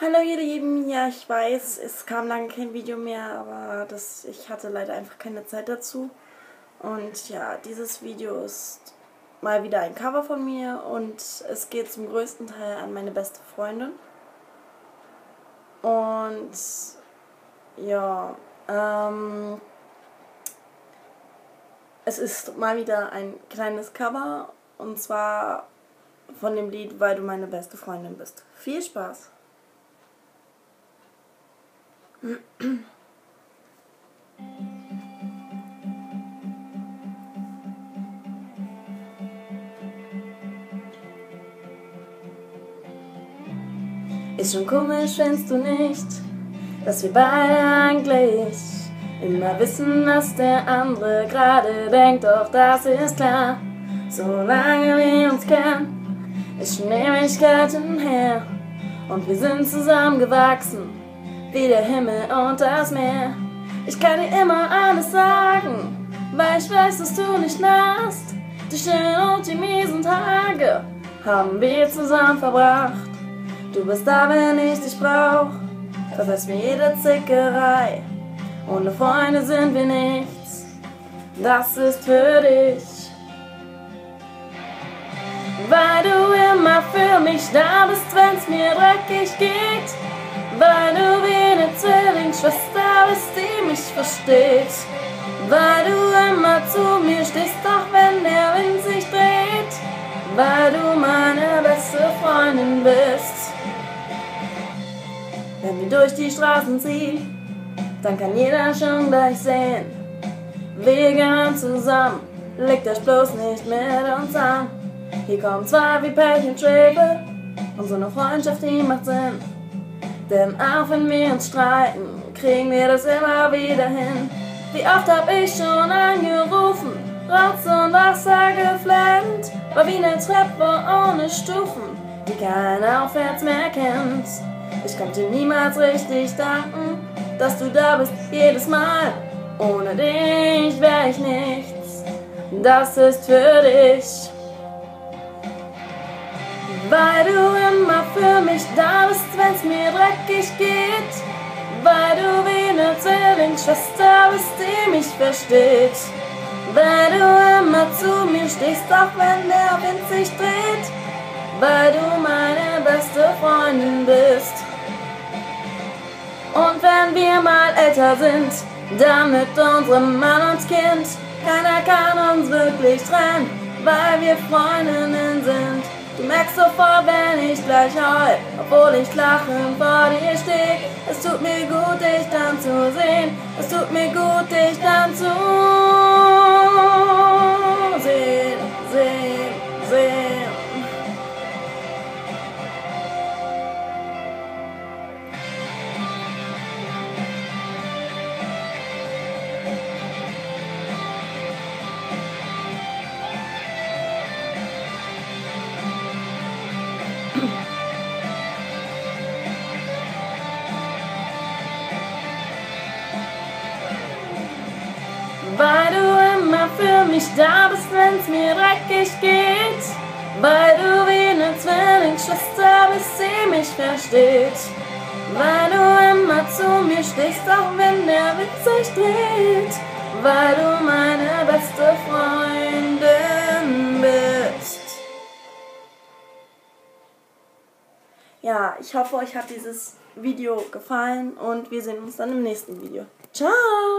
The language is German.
Hallo ihr Lieben, ja ich weiß, es kam lange kein Video mehr, aber ich hatte leider einfach keine Zeit dazu. Und ja, dieses Video ist mal wieder ein Cover von mir und es geht zum größten Teil an meine beste Freundin. Und ja, es ist mal wieder ein kleines Cover und zwar von dem Lied Weil du meine beste Freundin bist. Viel Spaß! Ist schon komisch, findest du nicht, dass wir beide eigentlich immer wissen, was der andere gerade denkt, doch das ist klar. Solange wir uns kennen, ist schon Ewigkeiten her und wir sind zusammengewachsen, wie der Himmel und das Meer. Ich kann dir immer alles sagen, weil ich weiß, dass du nicht nahst. Die schönen und die miesen Tage haben wir zusammen verbracht. Du bist da, wenn ich dich brauch, verfällst mir jede Zickerei. Ohne Freunde sind wir nichts, das ist für dich. Weil du immer für mich da bist, wenn's mir dreckig geht. Weil du wie eine Zwillingsschwester bist, die mich versteht. Weil du immer zu mir stehst, auch wenn der Wind sich dreht. Weil du meine beste Freundin bist. Wenn wir durch die Straßen ziehen, dann kann jeder schon gleich sehen, wir gehören zusammen, legt euch bloß nicht mit uns an. Hier kommen zwei wie Pech und Schwefel, und so eine Freundschaft, die macht Sinn. Denn auch wenn wir uns streiten, kriegen wir das immer wieder hin. Wie oft hab ich schon angerufen, Rotz und Wasser geflammt, war wie eine Treppe ohne Stufen, die kein Aufwärts mehr kennt. Ich konnte niemals richtig danken, dass du da bist jedes Mal. Ohne dich wär ich nichts, das ist für dich. Weil du immer für mich da bist, wenn's mir dreckig geht. Weil du wie eine Zwillingsschwester bist, die mich versteht. Weil du immer zu mir stehst, auch wenn der Wind sich dreht. Weil du meine beste Freundin bist. Und wenn wir mal älter sind, dann mit unserem Mann und Kind, keiner kann uns wirklich trennen, weil wir Freundinnen sind. Du merkst sofort, wenn ich gleich heul, obwohl ich lachend vor dir steh. Es tut mir gut, dich dann zu sehen. Es tut mir gut, dich dann zu sehen. Weil du immer für mich da bist, wenn's mir dreckig geht. Weil du wie eine Zwillingsschwester bist, die mich versteht. Weil du immer zu mir stehst, auch wenn der Wind sich dreht. Weil du meine beste Freundin bist. Ja, ich hoffe, euch hat dieses Video gefallen und wir sehen uns dann im nächsten Video. Ciao!